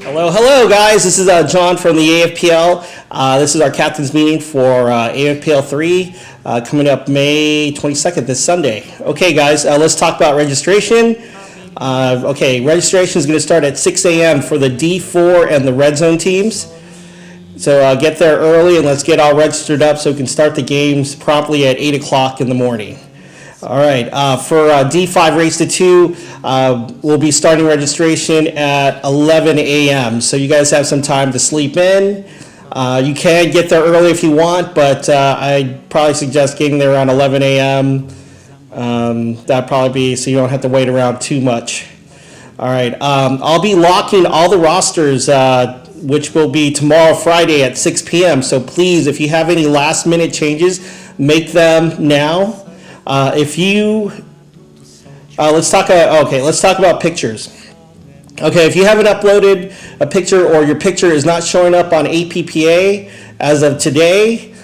Hello, guys. This is John from the AFPL. This is our captain's meeting for AFPL3 coming up May 22nd, this Sunday. Okay, guys, let's talk about registration. Registration is going to start at 6 a.m. for the D4 and the red zone teams. So get there early and let's get all registered up so we can start the games promptly at 8 o'clock in the morning. All right, for D5 Race to 2, we'll be starting registration at 11 a.m. So you guys have some time to sleep in. You can get there early if you want, but I'd probably suggest getting there around 11 a.m. That'd probably be so you don't have to wait around too much. All right, I'll be locking all the rosters, which will be tomorrow, Friday at 6 p.m. So please, if you have any last-minute changes, make them now. Let's talk about pictures. Okay, if you haven't uploaded a picture or your picture is not showing up on APPA as of today,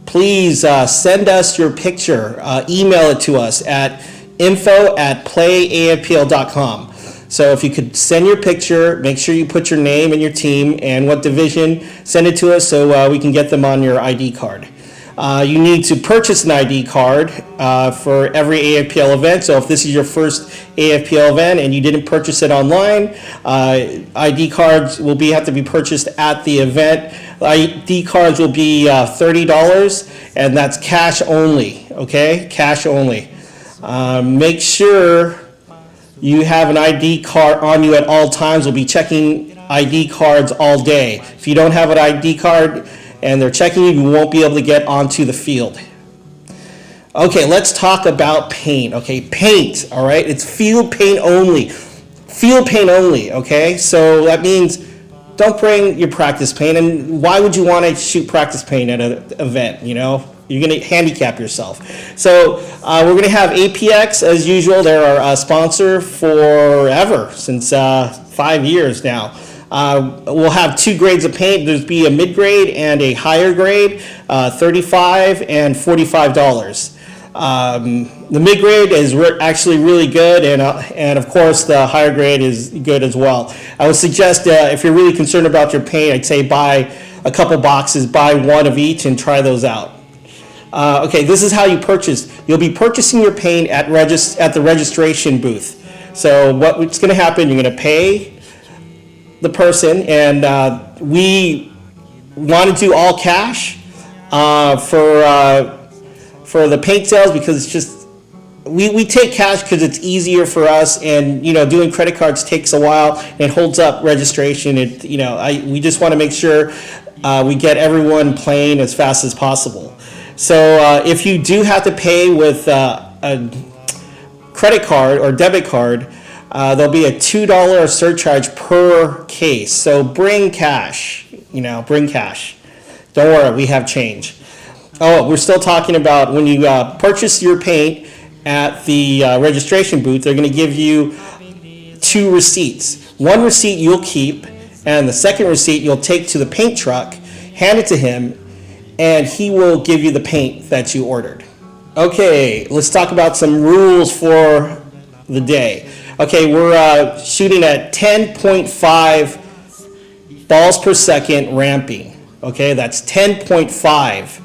please send us your picture. Email it to us at info@playafpl.com. So if you could send your picture, make sure you put your name and your team and what division, send it to us so we can get them on your ID card. You need to purchase an ID card for every AFPL event. So if this is your first AFPL event and you didn't purchase it online, ID cards will have to be purchased at the event. ID cards will be $30, and that's cash only. Okay, cash only. Make sure you have an ID card on you at all times. We'll be checking ID cards all day. If you don't have an ID card and they're checking you won't be able to get onto the field. Okay, let's talk about paint. Okay, paint, all right? It's field paint only. Field paint only, okay? So that means don't bring your practice paint. And why would you want to shoot practice paint at an event, you know? You're going to handicap yourself. So we're going to have APX as usual. They're our sponsor forever, since 5 years now. We'll have 2 grades of paint. There's be a mid-grade and a higher grade, $35 and $45. The mid-grade is actually really good, and of course the higher grade is good as well. I would suggest if you're really concerned about your paint, I'd say buy a couple boxes, buy one of each, and try those out. Okay, this is how you purchase. You'll be purchasing your paint at the registration booth. So what's going to happen? You're going to pay the person, and we want to do all cash for the paint sales because it's just we take cash because it's easier for us, and doing credit cards takes a while and it holds up registration. We just want to make sure we get everyone playing as fast as possible. So if you do have to pay with a credit card or debit card, there'll be a $2 surcharge per case. So bring cash, bring cash. Don't worry, we have change. Oh, we're still talking about when you purchase your paint at the registration booth, they're going to give you 2 receipts. One receipt you'll keep, and the second receipt you'll take to the paint truck, hand it to him, and he will give you the paint that you ordered. Okay, let's talk about some rules for the day. Okay, we're shooting at 10.5 balls per second ramping. Okay, that's 10.5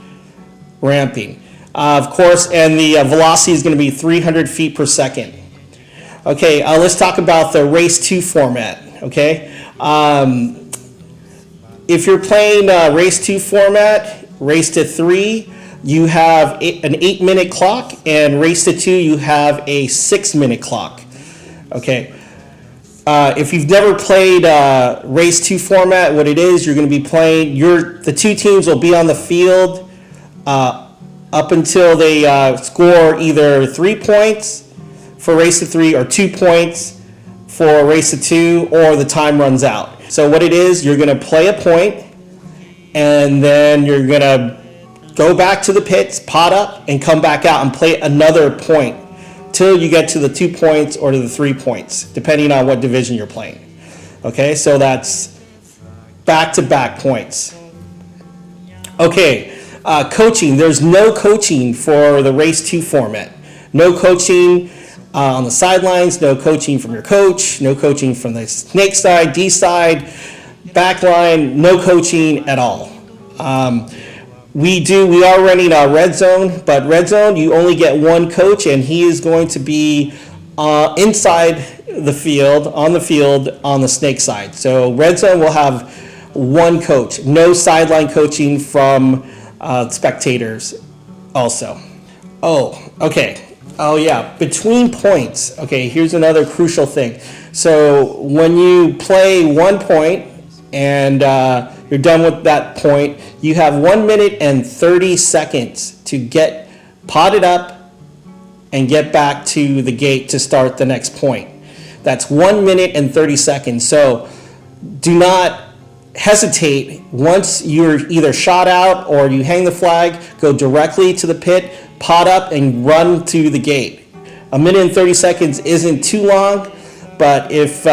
ramping. Of course, and the velocity is going to be 300 feet per second. Okay, let's talk about the Race 2 format. Okay, if you're playing Race 2 format, Race to 3, you have an 8-minute clock, and Race to 2, you have a 6-minute clock. Okay, if you've never played Race 2 format, what it is, you're going to be playing, the 2 teams will be on the field up until they score either 3 points for Race to 3 or 2 points for Race to 2, or the time runs out. So what it is, you're going to play a point, and then you're going to go back to the pits, pot up, and come back out and play another point till you get to the 2 points or to the 3 points, depending on what division you're playing. Okay, so that's back-to-back points. Okay, coaching. There's no coaching for the Race 2 format. No coaching. on the sidelines, no coaching from your coach, no coaching from the snake side, D side, back line, no coaching at all. We are running a red zone, but red zone, you only get one coach, and he is going to be inside the field, on the snake side. So red zone will have one coach, no sideline coaching from spectators also. Oh, okay. Oh yeah, between points. Okay, here's another crucial thing. So when you play 1 point and you're done with that point, you have 1 minute and 30 seconds to get potted up and get back to the gate to start the next point. That's 1 minute and 30 seconds. So do not hesitate. Once you're either shot out or you hang the flag, go directly to the pit, pot up, and run to the gate. 1 minute and 30 seconds isn't too long, but if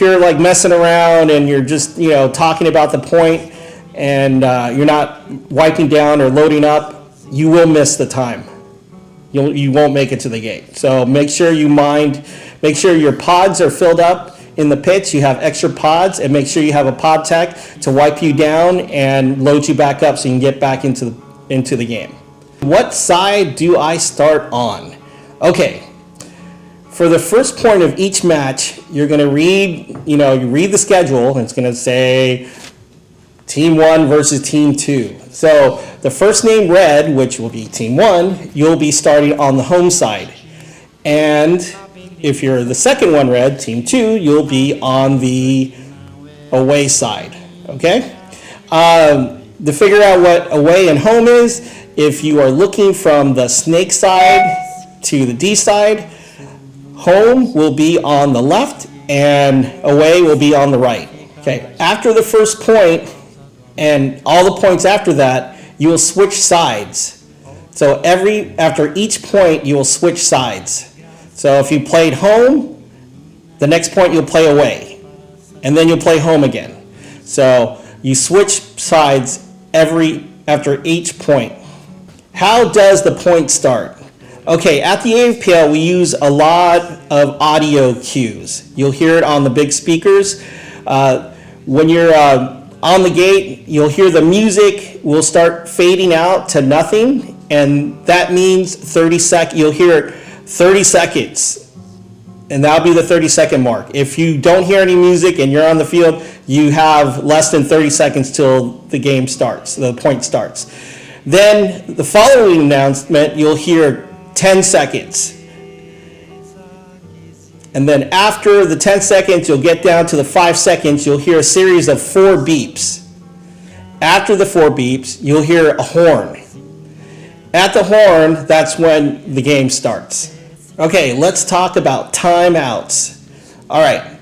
you're like messing around and you're just talking about the point and you're not wiping down or loading up, you will miss the time. You won't make it to the gate. So make sure your pods are filled up in the pits. You have extra pods, and make sure you have a pod tech to wipe you down and load you back up so you can get back into the game. What side do I start on? Okay. For the first point of each match, you're going to read the schedule, and it's going to say Team 1 versus Team 2. So the first name red, which will be Team 1, you'll be starting on the home side. And if you're the second one red, Team 2, you'll be on the away side. Okay? To figure out what away and home is, if you are looking from the snake side to the D side, home will be on the left and away will be on the right. Okay. After the first point and all the points after that, you will switch sides. So after each point, you will switch sides. So if you played home, the next point you'll play away, and then you'll play home again. So you switch sides after each point. How does the point start? Okay, at the AFPL, we use a lot of audio cues. You'll hear it on the big speakers. When you're on the gate, you'll hear the music will start fading out to nothing, and that means 30 seconds. You'll hear 30 seconds, and that'll be the 30-second mark. If you don't hear any music and you're on the field, you have less than 30 seconds till the game starts, the point starts. Then the following announcement, you'll hear 10 seconds. And then after the 10 seconds, you'll get down to the 5 seconds, you'll hear a series of 4 beeps. After the 4 beeps, you'll hear a horn. At the horn, that's when the game starts. Okay, let's talk about timeouts. All right,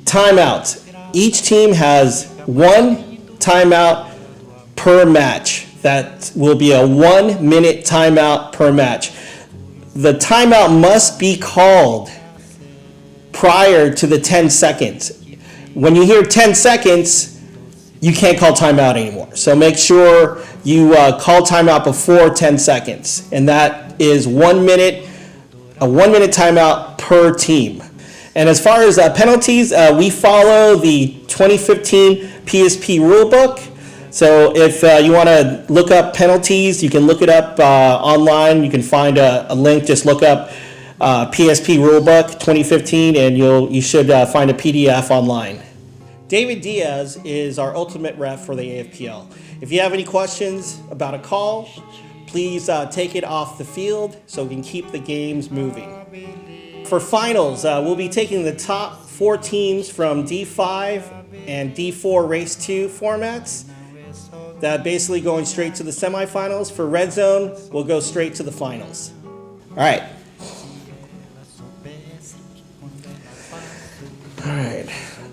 timeouts. Each team has 1 timeout per match. That will be a 1 minute timeout per match. The timeout must be called prior to the 10 seconds. When you hear 10 seconds, you can't call timeout anymore. So make sure you call timeout before 10 seconds. And that is 1 minute, a 1 minute timeout per team. And as far as penalties, we follow the 2015 PSP rulebook. So if you want to look up penalties, you can look it up online. You can find a link. Just look up PSP Rulebook 2015, and you should find a PDF online. David Diaz is our ultimate ref for the AFPL. If you have any questions about a call, please take it off the field so we can keep the games moving. For finals, we'll be taking the top 4 teams from D5 and D4 Race 2 formats. That basically going straight to the semifinals. For Red Zone, we'll go straight to the finals. All right.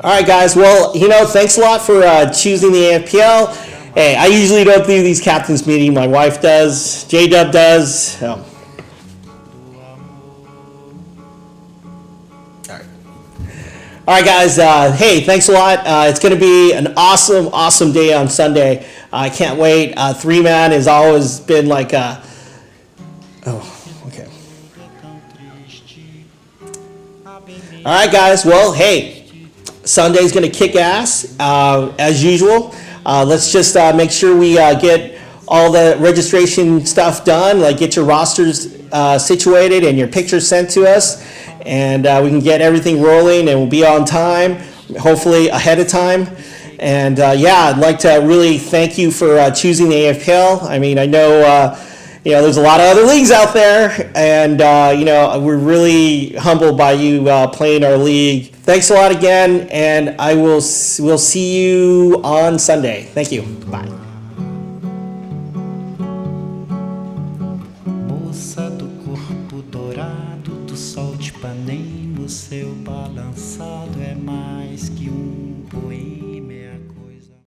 All right, guys. Well, thanks a lot for choosing the AFPL. Hey, I usually don't do these captains meetings. My wife does. J-Dub does. All right, guys. Hey, thanks a lot. It's going to be an awesome day on Sunday. I can't wait. 3-man has always been like okay. All right, guys. Well, hey, Sunday's going to kick ass as usual. Let's just make sure we get all the registration stuff done, like get your rosters situated and your pictures sent to us, and we can get everything rolling and we'll be on time, hopefully ahead of time. And yeah, I'd like to really thank you for choosing the AFPL. I mean, I know there's a lot of other leagues out there, and we're really humbled by you playing our league. Thanks a lot again, and we'll see you on Sunday. Thank you. Bye.